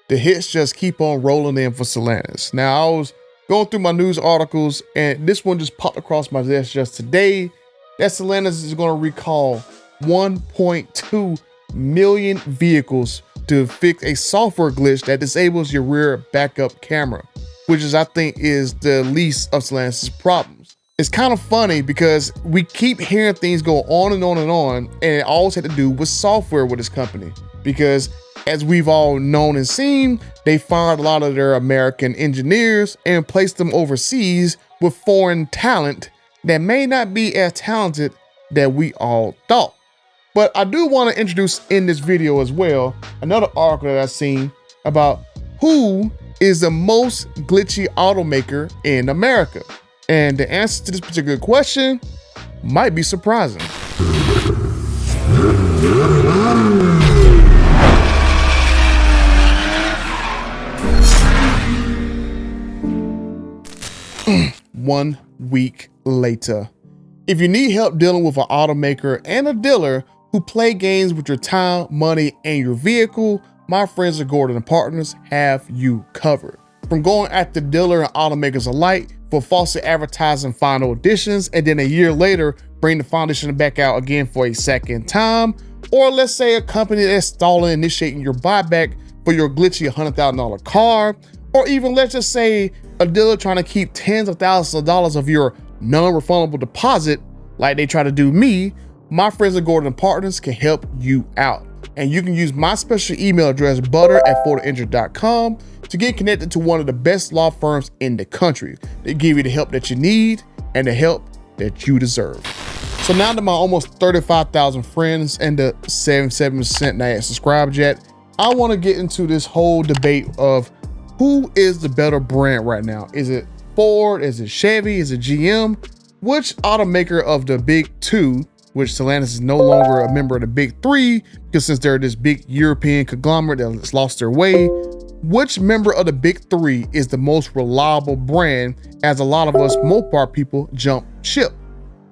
the hits just keep on rolling in for Stellantis. Now, I was going through my news articles and this one just popped across my desk just today that Stellantis is going to recall 1.2 million vehicles to fix a software glitch that disables your rear backup camera, which is, I think, is the least of Stellantis' problems. It's kind of funny because we keep hearing things go on and on and on, and it always had to do with software with this company. Because as we've all known and seen, they fired a lot of their American engineers and placed them overseas with foreign talent that may not be as talented that we all thought. But I do want to introduce in this video as well another article that I've seen about who is the most glitchy automaker in America. And the answer to this particular question might be surprising. One week later. If you need help dealing with an automaker and a dealer who play games with your time, money, and your vehicle, my friends at Gordon & Partners have you covered. From going at the dealer and automakers alike for falsely advertising final editions and then a year later bring the foundation back out again for a second time, or let's say a company that's stalling initiating your buyback for your glitchy $100,000 car, or even let's just say a dealer trying to keep tens of thousands of dollars of your non-refundable deposit like they try to do me, my friends at Gordon & Partners can help you out. And you can use my special email address, butter@photoinjured.com, to get connected to one of the best law firms in the country. They give you the help that you need and the help that you deserve. So now to my almost 35,000 friends and the 77% not yet subscribed yet, I want to get into this whole debate of who is the better brand right now. Is it Ford? Is it Chevy? Is it GM? Which automaker of the big two, which Stellantis is no longer a member of the big three, because since they're this big European conglomerate that's lost their way, which member of the big three is the most reliable brand, as a lot of us Mopar people jump ship?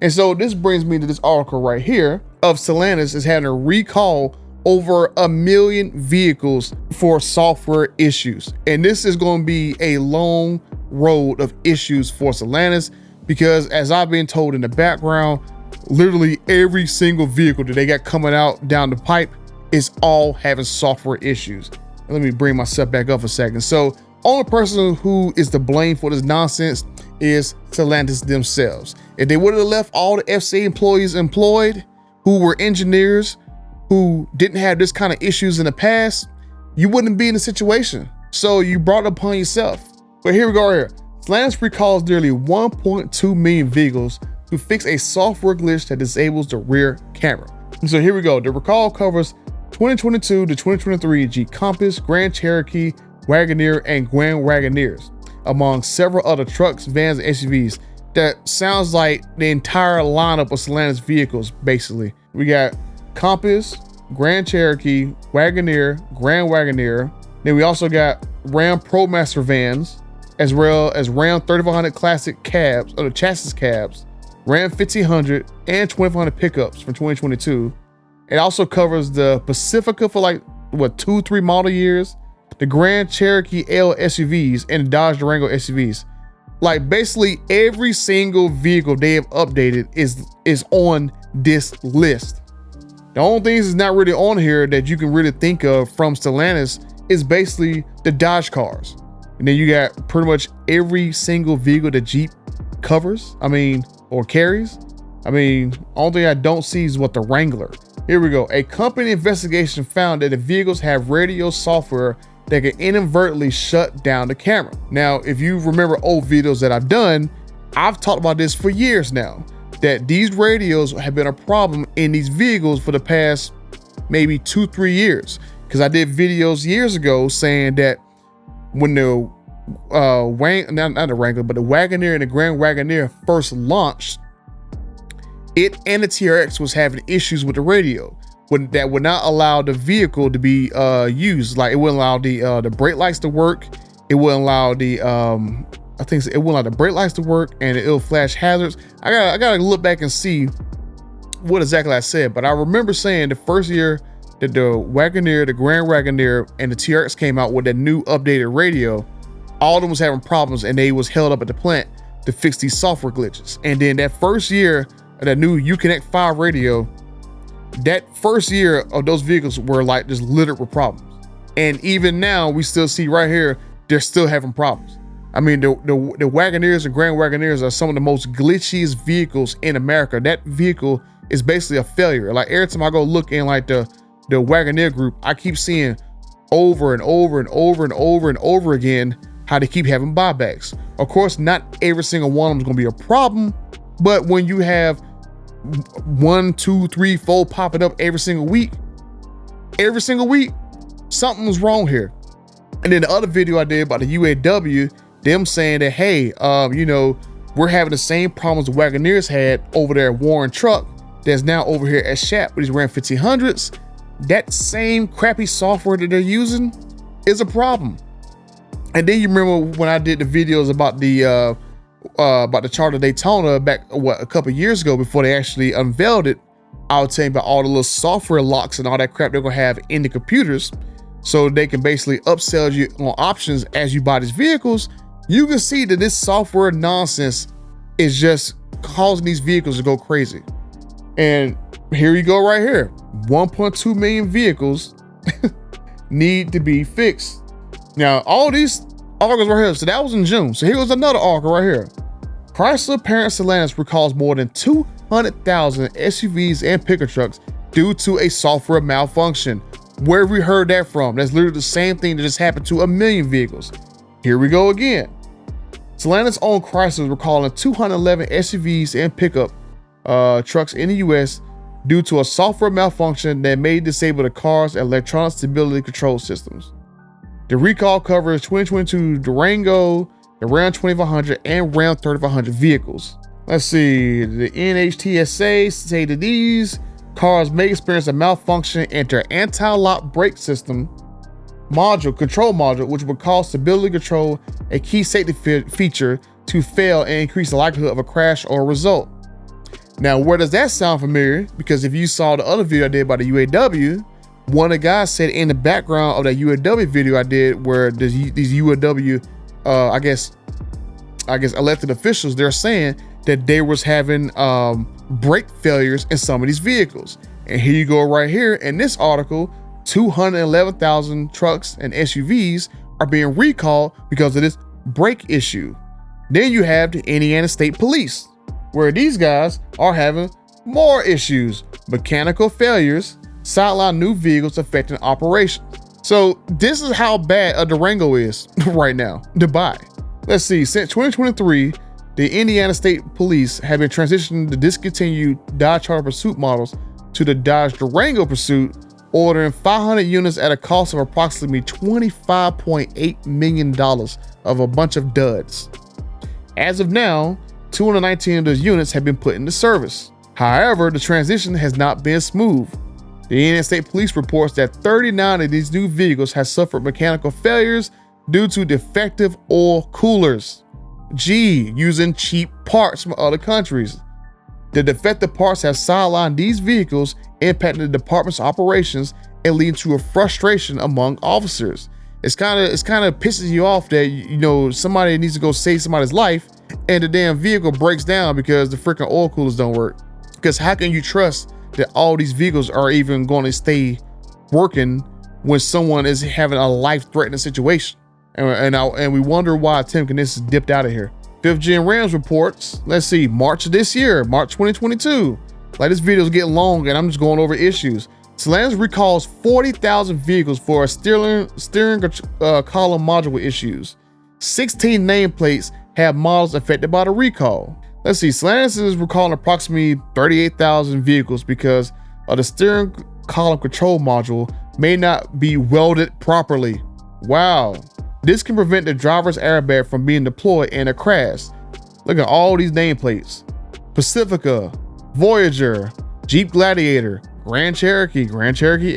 And so this brings me to this article right here of Stellantis is having a recall over 1 million vehicles for software issues. And this is going to be a long road of issues for Stellantis, because as I've been told in the background, literally every single vehicle that they got coming out down the pipe is all having software issues. Let me bring myself back up a second. So only person who is to blame for this nonsense is Stellantis themselves. If they would have left all the FCA employees employed who were engineers who didn't have this kind of issues in the past, you wouldn't be in the situation. So you brought it upon yourself. But here we go right here. Stellantis recalls nearly 1.2 million vehicles to fix a software glitch that disables the rear camera. And so here we go. The recall covers 2022 to 2023 Jeep Compass, Grand Cherokee, Wagoneer, and Grand Wagoneers, among several other trucks, vans, and SUVs. That sounds like the entire lineup of Stellantis vehicles, basically. We got Compass, Grand Cherokee, Wagoneer, Grand Wagoneer. Then we also got Ram ProMaster vans, as well as Ram 3500 Classic cabs, or the chassis cabs, Ram 1500 and 2500 pickups from 2022. It also covers the Pacifica for like, what, 2-3 model years, the Grand Cherokee L SUVs, and the Dodge Durango SUVs. Like basically every single vehicle they have updated is on this list. The only things that's not really on here that you can really think of from Stellantis is basically the Dodge cars. And then you got pretty much every single vehicle that Jeep covers, or carries. Only thing I don't see is what the Wrangler. Here we go. A company investigation found that the vehicles have radio software that can inadvertently shut down the camera. Now, if you remember old videos that I've done, I've talked about this for years now, that these radios have been a problem in these vehicles for the past maybe 2-3 years. Because I did videos years ago saying that when the not the Wrangler, but the Wagoneer and the Grand Wagoneer first launched, it and the TRX was having issues with the radio that would not allow the vehicle to be used. Like it wouldn't allow the brake lights to work. It wouldn't allow the it wouldn't allow the brake lights to work, and it'll flash hazards. I gotta look back and see what exactly I said, but I remember saying the first year that the Wagoneer, the Grand Wagoneer, and the TRX came out with that new updated radio, all of them was having problems and they was held up at the plant to fix these software glitches. And then that first year of that new Uconnect 5 radio, that first year of those vehicles were like just littered with problems. And even now we still see right here, they're still having problems. I mean, the Wagoneers and Grand Wagoneers are some of the most glitchiest vehicles in America. That vehicle is basically a failure. Like every time I go look in like the Wagoneer group, I keep seeing over and over and over and over and over again how they keep having buybacks. Of course, not every single one of them is gonna be a problem, but when you have 1, 2, 3, 4 popping up every single week, something's wrong here. And then the other video I did about the UAW, them saying that, hey, you know, we're having the same problems the Wagoneers had over there at Warren Truck that's now over here at Shat with these Ram 1500s. That same crappy software that they're using is a problem. And then you remember when I did the videos about the Charter Daytona back, a couple years ago before they actually unveiled it, I was telling you about all the little software locks and all that crap they're gonna have in the computers so they can basically upsell you on options as you buy these vehicles. You can see that this software nonsense is just causing these vehicles to go crazy. And here you go right here. 1.2 million vehicles need to be fixed. Now, all these articles right here, so that was in June. So here was another article right here. Chrysler parent Stellantis recalls more than 200,000 SUVs and pickup trucks due to a software malfunction. Where have we heard that from? That's literally the same thing that just happened to 1 million vehicles. Here we go again. Stellantis owned Chrysler is recalling 211 SUVs and pickup trucks in the US due to a software malfunction that may disable the car's electronic stability control systems. The recall covers 2022 Durango, the Ram 2500, and Ram 3500 vehicles. Let's see, the NHTSA say that these cars may experience a malfunction in their anti-lock brake system control module, which would cause stability control, a key safety feature, to fail and increase the likelihood of a crash or a result. Now, where does that sound familiar? Because if you saw the other video I did about the UAW, one of the guys said in the background of that UAW video I did where these UAW, I guess elected officials, they're saying that they was having brake failures in some of these vehicles. And here you go right here in this article, 211,000 trucks and SUVs are being recalled because of this brake issue. Then you have the Indiana State Police, where these guys are having more issues, mechanical failures, sideline new vehicles affecting operations. So this is how bad a Durango is right now to buy. Let's see, since 2023, the Indiana State Police have been transitioning the discontinued Dodge Charger Pursuit models to the Dodge Durango Pursuit, ordering 500 units at a cost of approximately $25.8 million of a bunch of duds. As of now, 219 of those units have been put into service. However, the transition has not been smooth. The Indiana State Police reports that 39 of these new vehicles have suffered mechanical failures due to defective oil coolers. Using cheap parts from other countries. The defective parts have sidelined these vehicles, impacting the department's operations and leading to a frustration among officers. It's kind of pisses you off that, you know, somebody needs to go save somebody's life and the damn vehicle breaks down because the freaking oil coolers don't work. Because how can you trust that all these vehicles are even going to stay working when someone is having a life-threatening situation? And we wonder why Tim Kniss dipped out of here. 5th Gen Rams reports, let's see, March of this year, March 2022. Like, this video is getting long and I'm just going over issues. Stellantis recalls 40,000 vehicles for a steering column module issues. 16 nameplates have models affected by the recall. Let's see, Stellantis is recalling approximately 38,000 vehicles because of the steering column control module may not be welded properly. Wow. This can prevent the driver's airbag from being deployed in a crash. Look at all these nameplates. Pacifica, Voyager, Jeep Gladiator, Grand Cherokee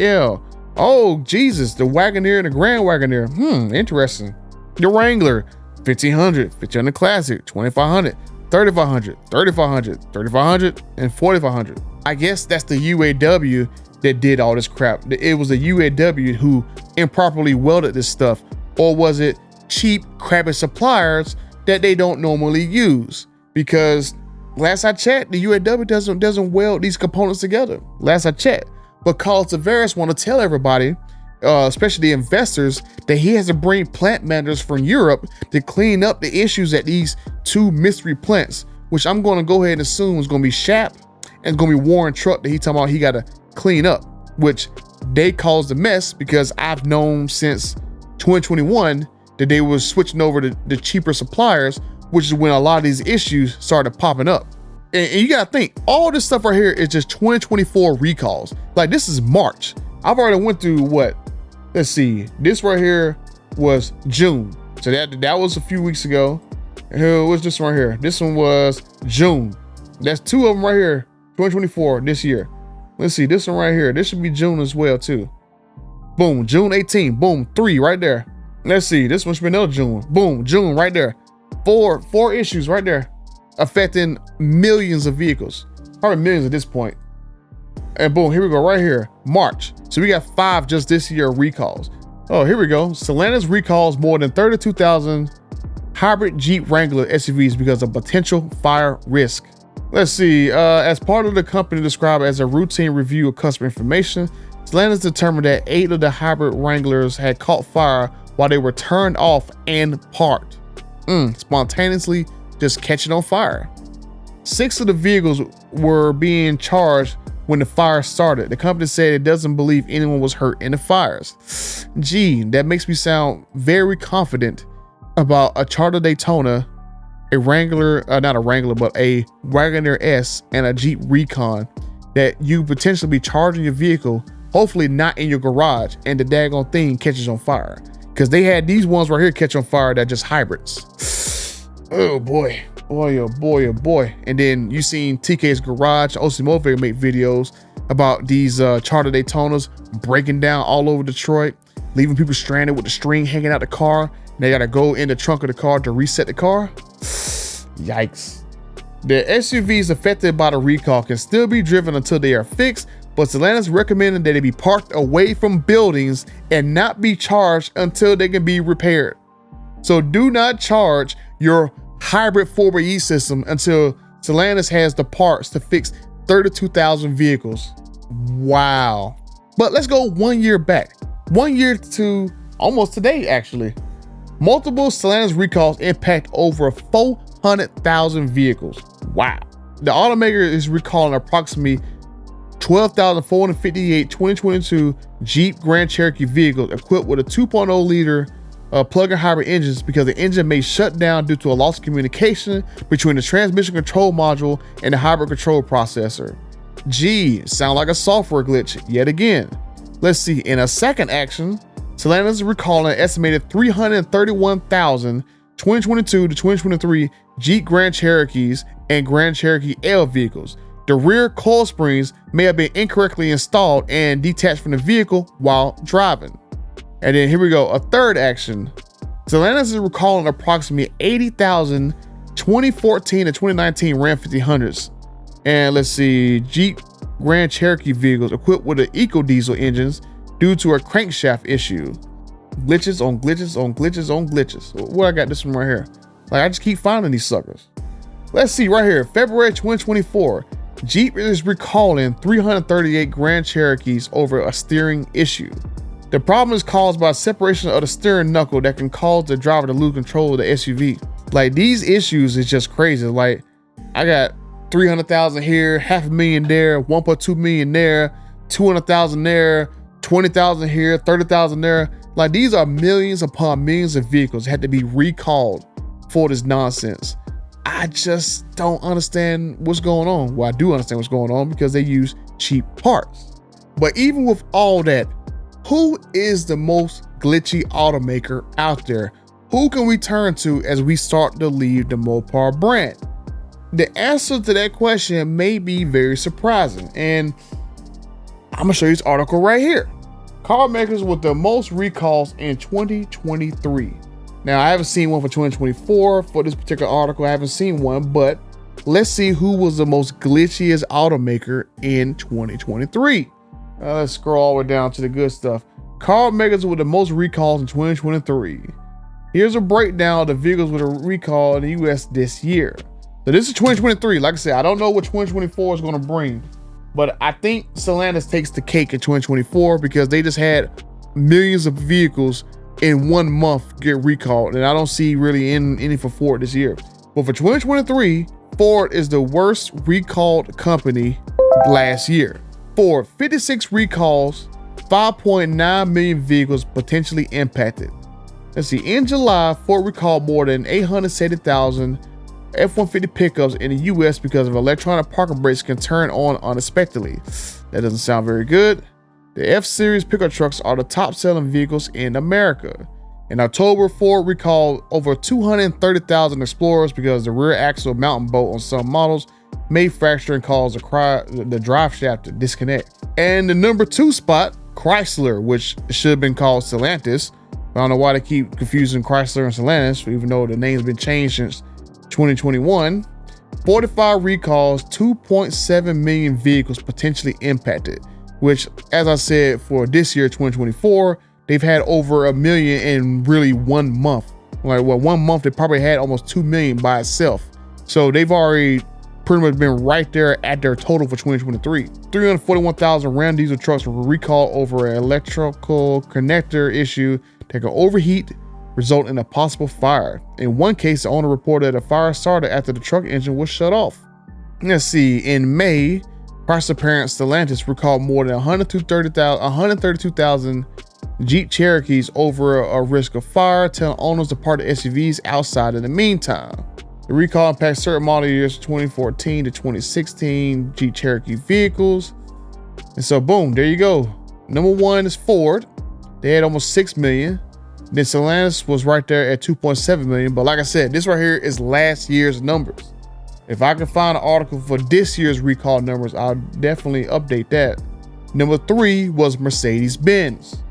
L. Oh, Jesus, the Wagoneer and the Grand Wagoneer. Interesting. The Wrangler, 1500, 1500 Classic, 2500, 3500, 3500, 3500, and 4500. I guess that's the UAW that did all this crap. It was the UAW who improperly welded this stuff, or was it cheap, crappy suppliers that they don't normally use? Because last I checked, the UAW doesn't weld these components together. Last I checked. But Carlos Tavares want to tell everybody, especially the investors, that he has to bring plant managers from Europe to clean up the issues at these two mystery plants, which I'm going to go ahead and assume is going to be Shap and it's going to be Warren Truck that he talking about he got to clean up, which they caused the mess because I've known since 2021 that they were switching over to the cheaper suppliers, which is when a lot of these issues started popping up. And you gotta think, all this stuff right here is just 2024 recalls. Like, this is March. I've already went through what? Let's see. This right here was June. So that was a few weeks ago. What's this one right here? This one was June. That's two of them right here. 2024, this year. Let's see, this one right here. This should be June as well too. Boom, June 18. Boom, 3 right there. Let's see, this one should be another June. Boom, June right there. Four issues right there, affecting millions of vehicles, probably millions at this point. And boom, here we go right here, March. So we got 5 just this year recalls. Oh, here we go. Stellantis recalls more than 32,000 hybrid Jeep Wrangler SUVs because of potential fire risk. Let's see, as part of the company described as a routine review of customer information, Stellantis determined that 8 of the hybrid Wranglers had caught fire while they were turned off and parked. Spontaneously just catching on fire. 6 of the vehicles were being charged when the fire started. The company said it doesn't believe anyone was hurt in the fires. Gee, that makes me sound very confident about a Charter Daytona, a Wrangler, not a Wrangler, but a Wagoneer S and a Jeep Recon, that you potentially be charging your vehicle, hopefully not in your garage, and the daggone thing catches on fire. Because they had these ones right here catch on fire that just hybrids. Oh boy, oh boy. And then you seen TK's Garage, OC Motivator make videos about these Charter Daytonas breaking down all over Detroit, leaving people stranded with the string hanging out the car. And they gotta go in the trunk of the car to reset the car. Yikes. The SUVs affected by the recall can still be driven until they are fixed, but Stellantis recommended that they be parked away from buildings and not be charged until they can be repaired. So do not charge your hybrid 4xe system until Stellantis has the parts to fix 32,000 vehicles. Wow. But let's go 1 year back. 1 year to almost today, actually. Multiple Stellantis recalls impact over 400,000 vehicles. Wow. The automaker is recalling approximately 12,458 2022 Jeep Grand Cherokee vehicles equipped with a 2.0 liter plug-in hybrid engines because the engine may shut down due to a loss of communication between the transmission control module and the hybrid control processor. Gee, sound like a software glitch yet again. Let's see, in a second action, Stellantis is recalling an estimated 331,000 2022 to 2023 Jeep Grand Cherokees and Grand Cherokee L vehicles. The rear coil springs may have been incorrectly installed and detached from the vehicle while driving. And then here we go, a third action. Stellantis is recalling approximately 80,000 2014 to 2019 Ram 1500s. And let's see, Jeep Grand Cherokee vehicles equipped with the eco diesel engines due to a crankshaft issue. Glitches on glitches on glitches on glitches. What I got this one right here. Like, I just keep finding these suckers. Let's see right here, February 2024. Jeep is recalling 338 Grand Cherokees over a steering issue. The problem is caused by separation of the steering knuckle that can cause the driver to lose control of the SUV. Like, these issues is just crazy. Like, I got 300,000 here, 500,000 there, 1.2 million there, 200,000 there, 20,000 here, 30,000 there. Like, these are millions upon millions of vehicles that had to be recalled for this nonsense. I just don't understand what's going on. Well, I do understand what's going on because they use cheap parts. But even with all that, who is the most glitchy automaker out there? Who can we turn to as we start to leave the Mopar brand? The answer to that question may be very surprising, and I'm gonna show you this article right here. Car makers with the most recalls in 2023. Now, I haven't seen one for 2024 for this particular article. I haven't seen one, but let's see who was the most glitchiest automaker in 2023. Let's scroll all the way down to the good stuff. Car makers with the most recalls in 2023. Here's a breakdown of the vehicles with a recall in the US this year. So this is 2023. Like I said, I don't know what 2024 is going to bring, but I think Stellantis takes the cake in 2024 because they just had millions of vehicles in 1 month get recalled, and I don't see really any for Ford this year. But for 2023, Ford is the worst recalled company last year. Ford, 56 recalls, 5.9 million vehicles potentially impacted. Let's see, in July, Ford recalled more than 870,000 F-150 pickups in the US because of electronic parking brakes can turn on unexpectedly. That doesn't sound very good. The F-Series pickup trucks are the top selling vehicles in America. In October, Ford recalled over 230,000 Explorers because the rear axle mountain bolt on some models may fracture and cause the drive shaft to disconnect. And the number 2 spot, Chrysler, which should have been called Stellantis. I don't know why they keep confusing Chrysler and Stellantis, even though the name's been changed since 2021. 45 recalls, 2.7 million vehicles potentially impacted, which, as I said, for this year, 2024, they've had over a million in really 1 month. Like, well, 1 month, they probably had almost 2 million by itself. So they've already pretty much been right there at their total for 2023. 341,000 Ram diesel trucks were recalled over an electrical connector issue that could overheat, result in a possible fire. In one case, the owner reported a fire started after the truck engine was shut off. Let's see, in May, Chrysler parent Stellantis recalled more than 132,000 Jeep Cherokees over a risk of fire, telling owners to park the SUVs outside in the meantime. The recall impacts certain model years 2014 to 2016 Jeep Cherokee vehicles. And so boom, there you go. Number 1 is Ford. They had almost 6 million. Then Stellantis was right there at 2.7 million. But like I said, this right here is last year's numbers. If I can find an article for this year's recall numbers, I'll definitely update that. Number 3 was Mercedes-Benz.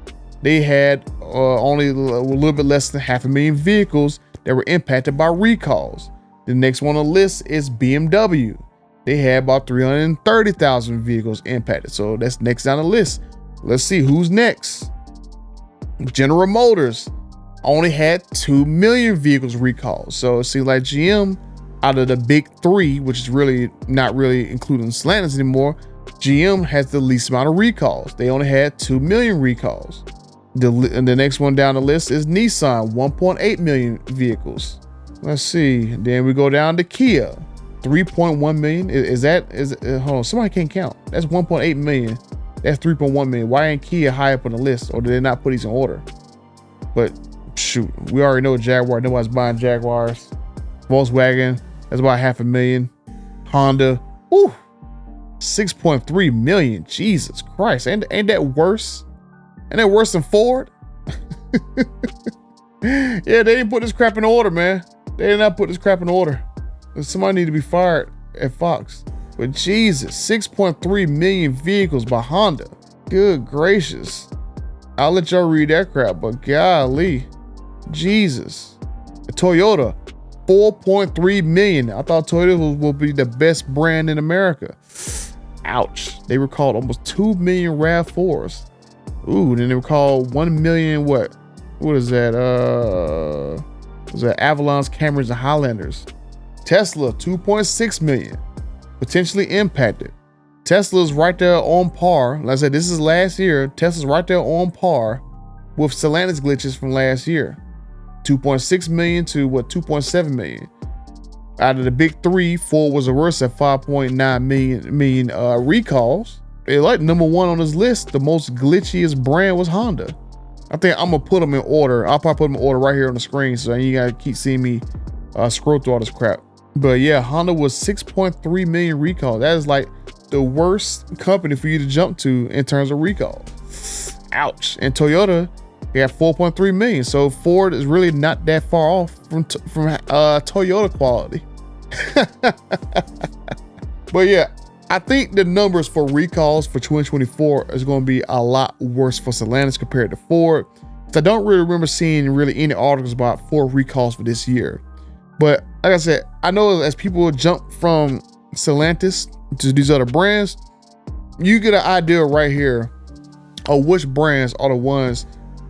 They had only a little bit less than 500,000 vehicles that were impacted by recalls. The next one on the list is BMW. They had about 330,000 vehicles impacted. So that's next down the list. Let's see who's next. General Motors only had 2 million vehicles recalled. So it seems like GM, out of the big 3, which is really not really including Stellantis anymore, GM has the least amount of recalls. They only had 2 million recalls. The next one down the list is Nissan, 1.8 million vehicles. Let's see. Then we go down to Kia, 3.1 million. Hold on, somebody can't count. That's 1.8 million. That's 3.1 million. Why ain't Kia high up on the list, or did they not put these in order? But shoot, we already know Jaguar. Nobody's buying Jaguars. Volkswagen, that's about 500,000. Honda, 6.3 million. Jesus Christ, ain't that worse? Ain't that worse than Ford? Yeah, they didn't put this crap in order, man. They did not put this crap in order. Somebody need to be fired at Fox. But Jesus, 6.3 million vehicles by Honda. Good gracious. I'll let y'all read that crap, but golly. Jesus. Toyota, 4.3 million. I thought Toyota will be the best brand in America. Ouch. They recalled almost 2 million RAV4s. Ooh, then they recalled 1 million what? What is that? Was that Avalons, Camrys, and Highlanders? Tesla, 2.6 million. Potentially impacted. Tesla's right there on par. Like I said, this is last year. Tesla's right there on par with Stellantis glitches from last year. 2.6 million to what? 2.7 million. Out of the big 3, Ford was the worst at 5.9 million recalls. They like number 1 on this list. The most glitchiest brand was Honda. I think I'm gonna put them in order. I'll probably put them in order right here on the screen, so you gotta keep seeing me scroll through all this crap. But yeah, Honda was 6.3 million recalls. That is like the worst company for you to jump to in terms of recall. Ouch. And Toyota, they had 4.3 million. So Ford is really not that far off from Toyota quality. But yeah, I think the numbers for recalls for 2024 is going to be a lot worse for Stellantis compared to Ford. So I don't really remember seeing really any articles about Ford recalls for this year. But like I said, I know as people jump from Stellantis to these other brands, you get an idea right here of which brands are the ones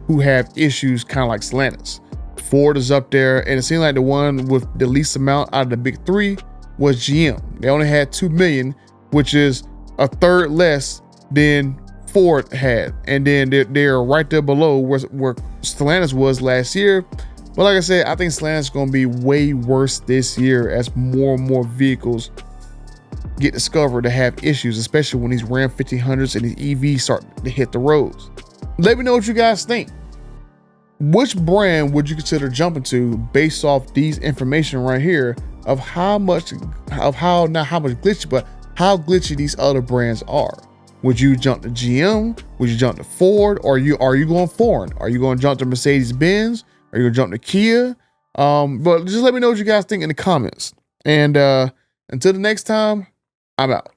who have issues, kind of like Stellantis. Ford is up there, and it seemed like the one with the least amount out of the big three was GM. They only had 2 million, which is a third less than Ford had. And then they're right there below where Stellantis was last year. But like I said, I think Stellantis is going to be way worse this year as more and more vehicles get discovered to have issues, especially when these Ram 1500s and these EVs start to hit the roads. Let me know what you guys think. Which brand would you consider jumping to based off these information right here of not how much glitchy, but how glitchy these other brands are? Would you jump to GM? Would you jump to Ford? Or are you going foreign? Are you going to jump to Mercedes-Benz? Are you going to jump to Kia? But just let me know what you guys think in the comments. And until the next time, I'm out.